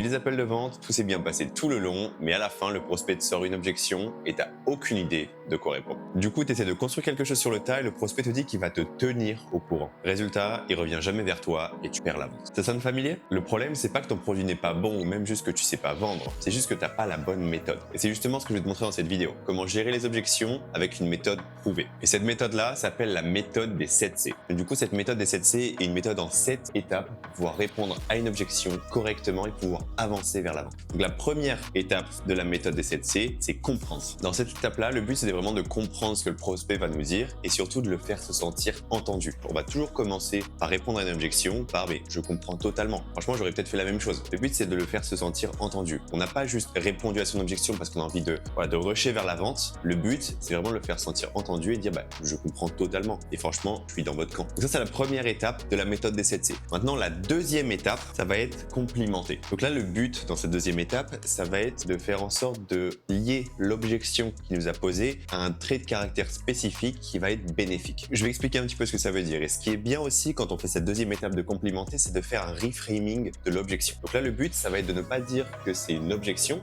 eu des appels de vente, tout s'est bien passé tout le long, mais à la fin, le prospect te sort une objection et t'as aucune idée de quoi répondre. Du coup, tu essaies de construire quelque chose sur le tas et le prospect te dit qu'il va te tenir au courant. Résultat, il revient jamais vers toi et tu perds la vente. Ça sonne familier? Le problème, c'est pas que ton produit n'est pas bon ou même juste que tu sais pas vendre, c'est juste que t'as pas la bonne méthode. Et c'est justement ce que je vais te montrer dans cette vidéo. Comment gérer les objections avec une méthode prouvée. Et cette méthode-là s'appelle la méthode des 7 C. Et du coup, cette méthode des 7 C est une méthode en 7 étapes pour pouvoir répondre à une objection correctement et pouvoir avancer vers l'avant. Donc la première étape de la méthode des 7 C, c'est comprendre. Dans cette étape-là, le but c'est vraiment de comprendre ce que le prospect va nous dire et surtout de le faire se sentir entendu. On va toujours commencer par répondre à une objection par mais je comprends totalement. Franchement, j'aurais peut-être fait la même chose. Le but c'est de le faire se sentir entendu. On n'a pas juste répondu à son objection parce qu'on a envie de rusher vers la vente. Le but c'est vraiment de le faire sentir entendu et dire je comprends totalement et franchement, je suis dans votre camp. Donc ça c'est la première étape de la méthode des 7 C. Maintenant, la deuxième étape, ça va être complimenter. Donc là, le but dans cette deuxième étape, ça va être de faire en sorte de lier l'objection qu'il nous a posée à un trait de caractère spécifique qui va être bénéfique. Je vais expliquer un petit peu ce que ça veut dire. Et ce qui est bien aussi quand on fait cette deuxième étape de complimenter, c'est de faire un reframing de l'objection. Donc là, le but, ça va être de ne pas dire que c'est une objection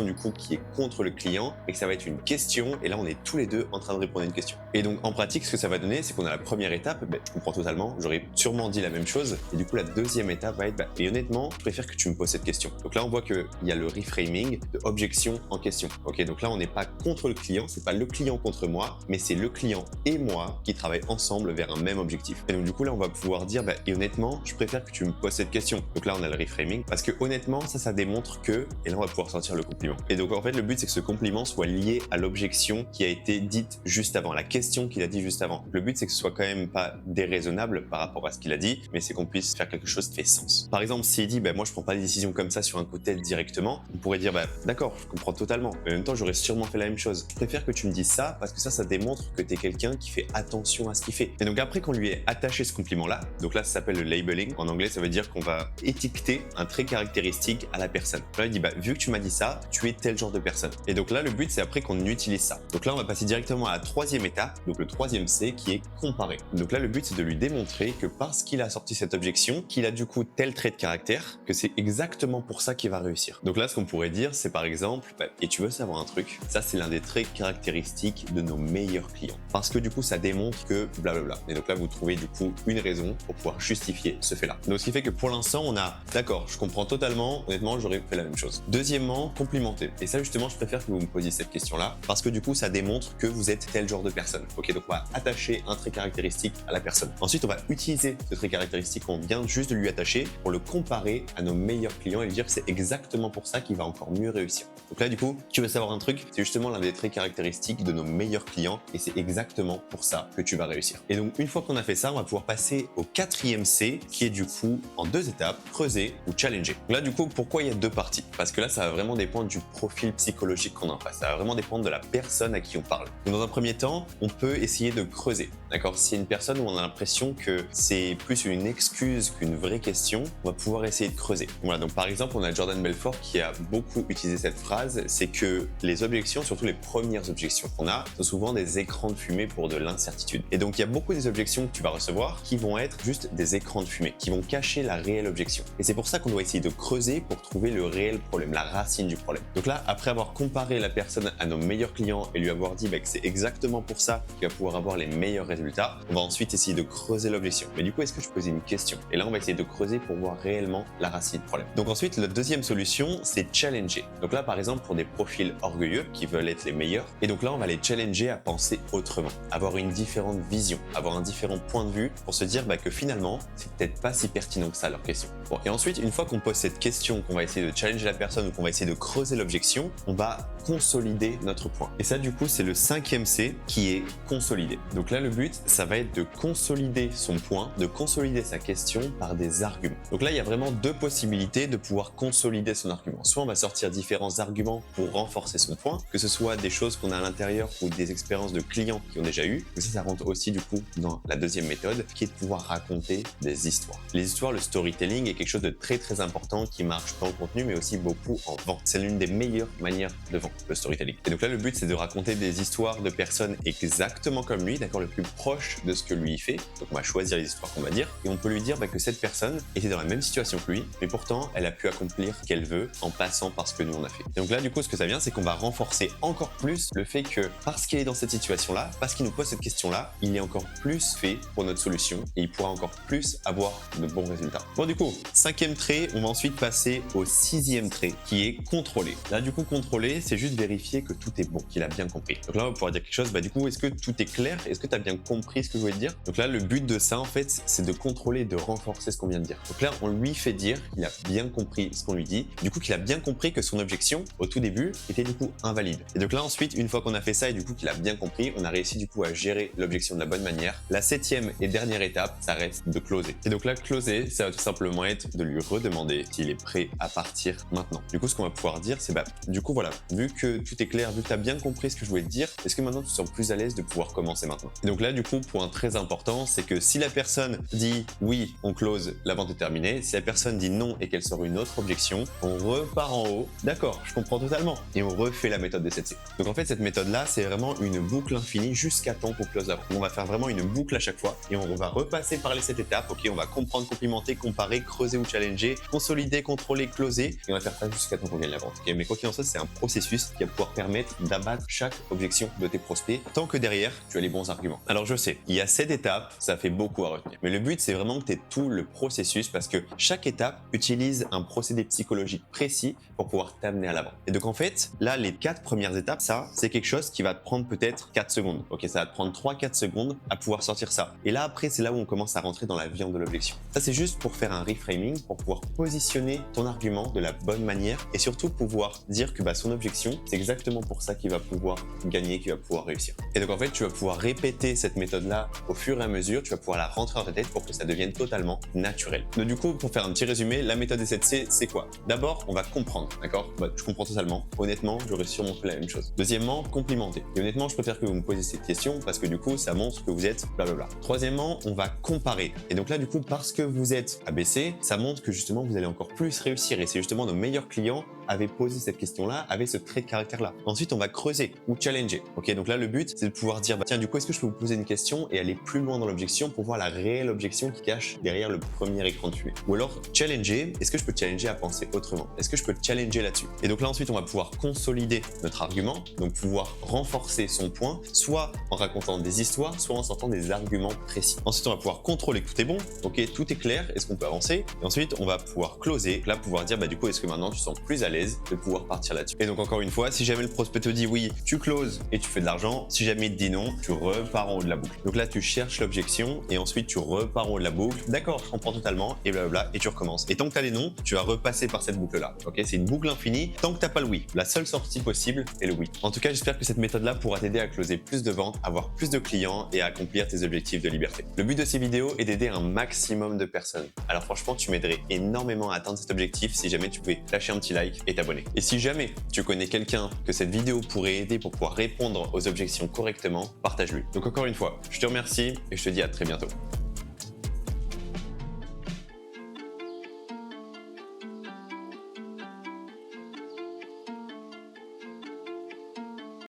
du coup qui est contre le client, et que ça va être une question. Et là, on est tous les deux en train de répondre à une question. Et donc, en pratique, ce que ça va donner, c'est qu'on a la première étape, je comprends totalement, j'aurais sûrement dit la même chose. Et du coup, la deuxième étape va être, et honnêtement, je préfère que tu me poses cette question. Donc là, on voit qu'il y a le reframing de objection en question. Ok, donc là, on n'est pas contre le client, c'est pas le client contre moi, mais c'est le client et moi qui travaillent ensemble vers un même objectif. Et donc du coup, là, on va pouvoir dire, et honnêtement, je préfère que tu me poses cette question. Donc là, on a le reframing parce que honnêtement, ça démontre que, et là, on va pouvoir sortir le compliment. Et donc en fait, le but, c'est que ce compliment soit lié à l'objection qui a été dite juste avant, la question qu'il a dit juste avant. Le but, c'est que ce soit quand même pas déraisonnable par rapport à ce qu'il a dit, mais c'est qu'on puisse faire quelque chose qui fait sens. Par exemple, s'il dit, moi, je prends pas des décisions comme ça sur un coup de tête directement, on pourrait dire, d'accord, je comprends totalement, mais en même temps, j'aurais sûrement fait la même chose. Je préfère que tu me dises ça parce que ça démontre que tu es quelqu'un qui fait attention à ce qu'il fait. Et donc après qu'on lui ait attaché ce compliment-là, donc là, ça s'appelle le labeling. En anglais, ça veut dire qu'on va étiqueter un trait caractéristique à la personne. Là, il dit, vu que tu m'as dit ça, tu es tel genre de personne. Et donc là, le but, c'est après qu'on utilise ça. Donc là, on va passer directement à la troisième étape, donc le troisième C qui est comparer. Donc là, le but, c'est de lui démontrer que parce qu'il a sorti cette objection, qu'il a du coup tel trait de caractère, que c'est exactement pour ça qu'il va réussir. Donc là, ce qu'on pourrait dire, c'est par exemple, et tu veux savoir un truc, ça c'est l'un des traits caractéristiques de nos meilleurs clients. Parce que du coup, ça démontre que blablabla. Et donc là, vous trouvez du coup une raison pour pouvoir justifier ce fait-là. Donc ce qui fait que pour l'instant, on a, d'accord, je comprends totalement, honnêtement, j'aurais fait la même chose. Deuxièmement, complimenter. Et ça, justement, je préfère que vous me posiez cette question-là, parce que du coup, ça démontre que vous êtes tel genre de personne. Ok, donc on va attacher un trait caractéristique à la personne. Ensuite, on va utiliser ce trait caractéristique qu'on vient juste de lui attacher pour le comparer à nos meilleurs clients et lui dire que c'est exactement pour ça qu'il va encore mieux réussir. Donc là, du coup, tu veux savoir un truc, c'est justement l'un des traits caractéristiques de nos meilleurs clients et c'est exactement pour ça que tu vas réussir. Et donc, une fois qu'on a fait ça, on va pouvoir passer au quatrième C qui est du coup en 2 étapes, creuser ou challenger. Donc là, du coup, pourquoi il y a 2 parties? Parce que là, ça va vraiment dépendre du profil psychologique qu'on a en face. Ça va vraiment dépendre de la personne à qui on parle. Donc, dans un premier temps, on peut essayer de creuser. D'accord? Si c'est une personne où on a l'impression que c'est plus une excuse qu'une vraie question, on va pouvoir essayer de creuser. Voilà, donc par exemple, on a Jordan Belfort qui a beaucoup utilisé cette phrase, c'est que les objections, surtout les premières objections qu'on a, sont souvent des écrans de fumée pour de l'incertitude. Et donc, il y a beaucoup des objections que tu vas recevoir qui vont être juste des écrans de fumée, qui vont cacher la réelle objection. Et c'est pour ça qu'on doit essayer de creuser pour trouver le réel problème, la racine du problème. Donc là, après avoir comparé la personne à nos meilleurs clients et lui avoir dit que c'est exactement pour ça qu'il va pouvoir avoir les meilleurs résultats, on va ensuite essayer de creuser l'objection. Mais du coup, est-ce que je posais une question? Et là, on va essayer de creuser pour voir réellement la racine du problème. Donc ensuite, la deuxième solution, c'est challenger. Donc là, par exemple, pour des profils orgueilleux qui veulent être les meilleurs, et donc là, on va les challenger à penser autrement, avoir une différente vision, avoir un différent point de vue pour se dire que finalement, c'est peut-être pas si pertinent que ça leur question. Bon, et ensuite, une fois qu'on pose cette question, qu'on va essayer de challenger la personne ou qu'on va essayer de creuser l'objection, on va consolider notre point. Et ça, du coup, c'est le 5e C qui est consolider. Donc là, le but, ça va être de consolider son point, de consolider sa question par des arguments. Donc là, il y a vraiment 2 possibilités de pouvoir consolider son argument. Soit on va sortir différents arguments pour renforcer son point, que ce soit des choses qu'on a à l'intérieur ou des expériences de clients qui ont déjà eu. Mais ça rentre aussi du coup dans la deuxième méthode qui est de pouvoir raconter des histoires. Les histoires, le storytelling est quelque chose de très important qui marche dans le contenu, mais aussi beaucoup en vente. C'est l'une des meilleures manières de vendre, le storytelling. Et donc là, le but, c'est de raconter des histoires de personnes exactement comme lui, d'accord, le plus proche de ce que lui fait. Donc on va choisir les histoires qu'on va dire, et on peut lui dire que cette personne était dans la même situation que lui, mais pourtant, elle a pu accomplir ce qu'elle veut en passant par ce que nous on a fait. Et donc là, du coup, ce que ça vient, c'est qu'on va renforcer encore plus le fait que parce qu'il est dans cette situation-là, parce qu'il nous pose cette question-là, il est encore plus fait pour notre solution et il pourra encore plus avoir de bons résultats. Bon, du coup, 5e trait, on va ensuite passer au 6e trait qui est contrôler. Là, du coup, contrôler, c'est juste vérifier que tout est bon, qu'il a bien compris. Donc là, on va pouvoir dire quelque chose, du coup, est-ce que tout est clair? Est-ce que tu as bien compris ce que je voulais te dire? Donc là, le but de ça, en fait, c'est de contrôler et de renforcer ce qu'on vient de dire. Donc là, on lui fait dire qu'il a bien compris ce qu'on lui dit, du coup, qu'il a bien compris que son objection, au tout début, était du coup invalide. Et donc là, ensuite, une fois qu'on a fait ça et du coup qu'il a bien compris, on a réussi du coup à gérer l'objection de la bonne manière. La 7e et dernière étape, ça reste de closer. Et donc là, closer, ça va tout simplement être de lui redemander s'il est prêt à partir maintenant. Du coup, ce qu'on va pouvoir dire, c'est du coup, voilà, vu que tout est clair, vu que tu as bien compris ce que je voulais te dire, est-ce que maintenant tu te sens plus à l'aise de pouvoir commencer maintenant? Et donc là, du coup, point très important, c'est que si la personne dit oui, on close, la vente est terminée. Si la personne dit non et qu'elle sort une autre objection, on repart en haut. D'accord, je comprends totalement. Et on refait la méthode des 7C. Donc en fait, cette méthode-là, c'est vraiment une boucle infinie jusqu'à temps qu'on close la vente. On va faire vraiment une boucle à chaque fois et on va repasser par les 7 étapes. Ok, on va comprendre, complimenter, comparer, creuser ou challenger, consolider, contrôler, closer et on va faire ça jusqu'à temps qu'on gagne la vente. Okay, mais quoi qu'il en soit, c'est un processus qui va pouvoir permettre d'abattre chaque objection de tes prospects tant que derrière, tu as les bons arguments. Alors je sais, il y a 7 étapes, ça fait beaucoup à retenir. Mais le but, c'est vraiment que tu aies tout le processus parce que chaque étape utilise un procédé psychologique précis pour pouvoir t'amener à l'avant. Et donc en fait, là, les 4 premières étapes, ça, c'est quelque chose qui va te prendre peut-être 4 secondes. Ok, ça va te prendre 3-4 secondes à pouvoir sortir ça. Et là, après, c'est là où on commence à rentrer dans la viande de l'objection. Ça, c'est juste pour faire un reframing, pour pouvoir positionner ton argument de la bonne manière et surtout pouvoir dire que son objection, c'est exactement pour ça qu'il va pouvoir gagner, qu'il va pouvoir réussir. Et donc en fait, tu vas pouvoir répéter cette méthode-là au fur et à mesure, tu vas pouvoir la rentrer dans ta tête pour que ça devienne totalement naturel. Donc du coup, pour faire un petit résumé, la méthode des 7C, c'est quoi? D'abord, on va comprendre, d'accord? Je comprends totalement. Honnêtement, j'aurais sûrement fait la même chose. Deuxièmement, complimenter. Et honnêtement, je préfère que vous me posiez cette question parce que du coup, ça montre que vous êtes blablabla. Troisièmement, on va comparer. Et donc là, du coup, parce que vous êtes ABC, ça montre que justement, vous allez encore plus réussir. Et c'est justement nos meilleurs clients avaient posé cette question-là, avaient ce trait de caractère-là. Ensuite, on va creuser ou challenger. Ok, donc là, le but, c'est de pouvoir dire, tiens, du coup, est-ce que je peux vous poser une question et aller plus loin dans l'objection pour voir la réelle objection qui cache derrière le premier écran de fumée. Ou alors, challenger, est-ce que je peux challenger à penser autrement? Est-ce que je peux challenger là-dessus? Et donc là, ensuite, on va pouvoir consolider notre argument, donc pouvoir renforcer son point, soit en racontant des histoires, soit en sortant des arguments précis. Ensuite, on va pouvoir contrôler que tout est bon, ok, tout est clair, est-ce qu'on peut avancer? Et ensuite, on va pouvoir closer, là, pouvoir dire, du coup, est-ce que maintenant tu sens plus à l'aise de pouvoir partir là-dessus? Et donc, encore une fois, si jamais le prospect te dit oui, tu closes et tu fais de l'argent. Si jamais il te dit non, tu repars en haut de la boucle. Donc là, tu cherches l'objection et ensuite tu repars en haut de la boucle. D'accord, je comprends totalement et blablabla et tu recommences. Et tant que tu as les non, tu vas repasser par cette boucle-là. Ok, c'est une boucle infinie tant que tu n'as pas le oui. La seule sortie possible est le oui. En tout cas, j'espère que cette méthode-là pourra t'aider à closer plus de ventes, avoir plus de clients et à accomplir tes objectifs de liberté. Le but de ces vidéos est d'aider un maximum de personnes. Alors franchement, tu m'aiderais énormément à atteindre cet objectif si jamais tu pouvais lâcher un petit like et t'abonner. Et si jamais tu connais quelqu'un que cette vidéo pourrait aider pour pouvoir répondre aux objections correctement, partage-lui. Donc encore une fois, je te remercie et je te dis à très bientôt.